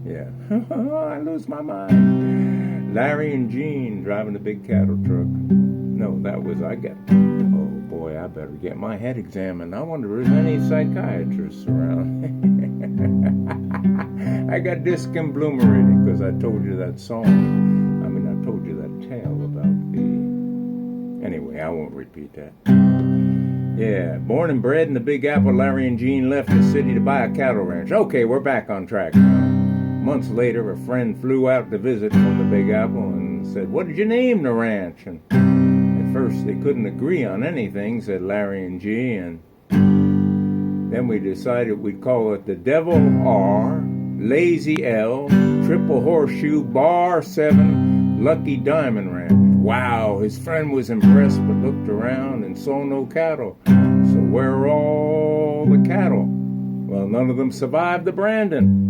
Yeah. I lose my mind. Larry and Jean driving the big cattle truck. No, that was I got. Oh boy, I better get my head examined. I wonder if there's any psychiatrists around. I got disc and bloomery because I told you that song. I mean, I told you that tale about the. Anyway, I won't repeat that. Yeah, born and bred in the Big Apple, Larry and Jean left the city to buy a cattle ranch. Okay, we're back on track now. Months later, a friend flew out to visit from the Big Apple and said, "What did you name the ranch?" And at first they couldn't agree on anything, said Larry and Jean. And then we decided we'd call it the Devil R, Lazy L, Triple Horseshoe, Bar 7, Lucky Diamond Ranch. Wow, his friend was impressed but looked around and saw no cattle. So where are all the cattle? Well, none of them survived the branding.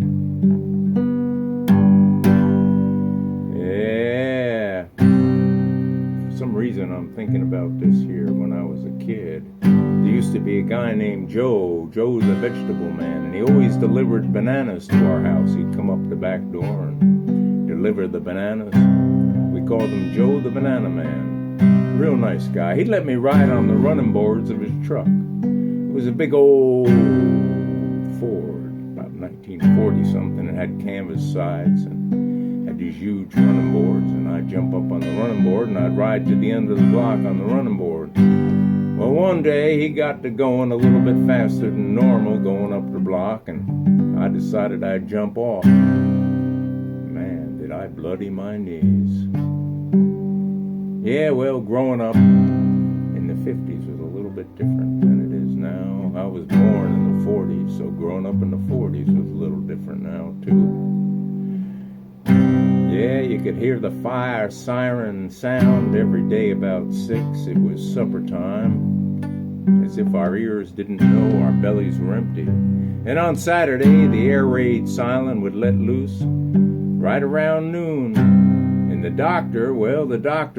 Yeah. For some reason I'm thinking about this here when I was a kid. There used to be a guy named Joe. Joe's a vegetable man, and he always delivered bananas to our house. He'd come up the back door and deliver the bananas. We called him Joe the Banana Man. Real nice guy. He'd let me ride on the running boards of his truck. It was a big old Ford, about 1940-something. It had canvas sides and had these huge running boards, and I'd jump up on the running board and I'd ride to the end of the block on the running board. Well, one day he got to going a little bit faster than normal going up the block, and I decided I'd jump off. Man, did I bloody my knees. Yeah, well, growing up in the 50s was a little bit different than it is now. I was born in the 40s, so growing up in the 40s was a little different now, too. Yeah, you could hear the fire siren sound every day about 6. It was supper time, as if our ears didn't know our bellies were empty. And on Saturday, the air raid siren would let loose right around noon. And the doctor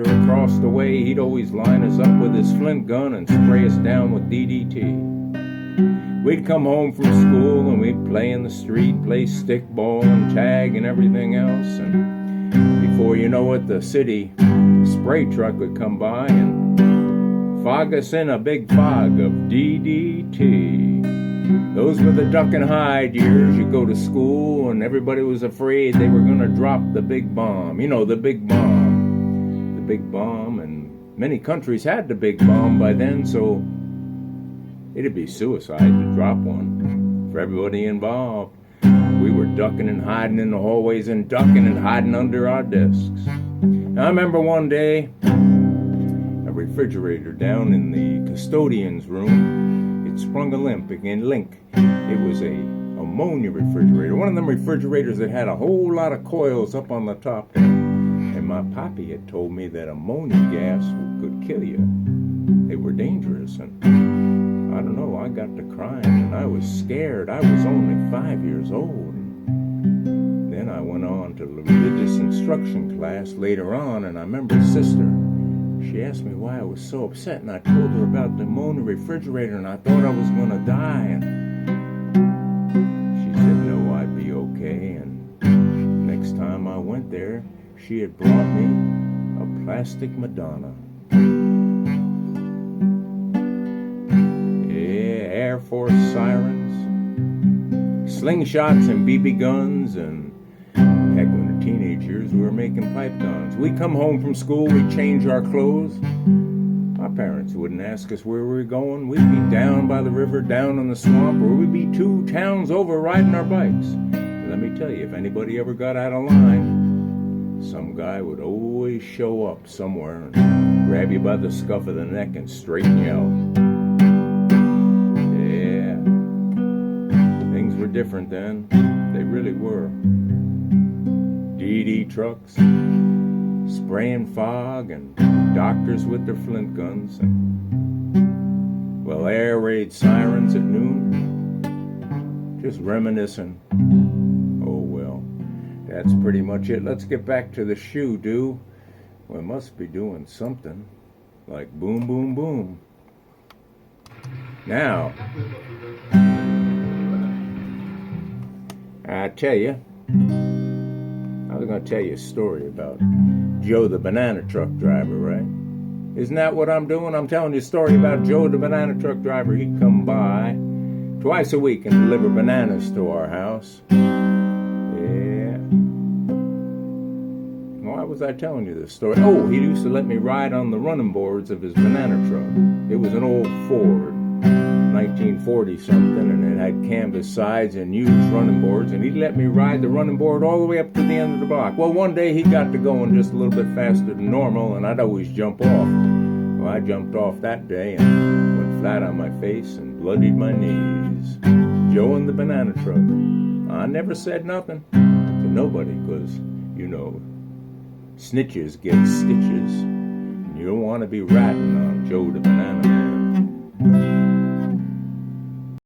across the way, he'd always line us up with his flint gun and spray us down with DDT. We'd come home from school and we'd play in the street, play stickball and tag and everything else. And before you know it, the city spray truck would come by and fog us in a big fog of DDT. Those were the duck and hide years. You go to school and everybody was afraid they were going to drop the big bomb. You know, the big bomb. The big bomb, and many countries had the big bomb by then, so it'd be suicide to drop one for everybody involved. We were ducking and hiding in the hallways and ducking and hiding under our desks. Now, I remember one day, a refrigerator down in the custodian's room, sprung a link. It was a ammonia refrigerator, one of them refrigerators that had a whole lot of coils up on the top there. And my papi had told me that ammonia gas could kill you. They were dangerous, and I don't know, I got to crying and I was scared. I was only 5 years old. And then I went on to religious instruction class later on, and I remember sister, she asked me why I was so upset, and I told her about the ammonia refrigerator, and I thought I was going to die, and she said, no, I'd be okay. And next time I went there, she had brought me a plastic Madonna. Yeah, Air Force sirens, slingshots and BB guns, and heck, when the teenage years, we were making pipe guns. We'd come home from school, we'd change our clothes. Our parents wouldn't ask us where we were going. We'd be down by the river, down in the swamp, or we'd be 2 towns over riding our bikes. And let me tell you, if anybody ever got out of line, some guy would always show up somewhere and grab you by the scuff of the neck and straighten you out. Yeah, things were different then. They really were. DD trucks, spraying fog, and doctors with their flint guns, and, well, air raid sirens at noon. Just reminiscing. Oh, well, that's pretty much it. Let's get back to the shoe, do. We must be doing something like boom, boom, boom. Now, I tell you, I was going to tell you a story about Joe the banana truck driver, right? Isn't that what I'm doing? I'm telling you a story about Joe the banana truck driver. He'd come by twice a week and deliver bananas to our house. Yeah. Why was I telling you this story? Oh, he used to let me ride on the running boards of his banana truck. It was an old Ford, 1940 something, and it had canvas sides and huge running boards, and he'd let me ride the running board all the way up to the end of the block. Well, one day he got to going just a little bit faster than normal, and I'd always jump off. Well, I jumped off that day and went flat on my face and bloodied my knees. Joe and the banana truck. I never said nothing to nobody, because, you know, snitches get stitches. You don't want to be ratting on Joe the banana man.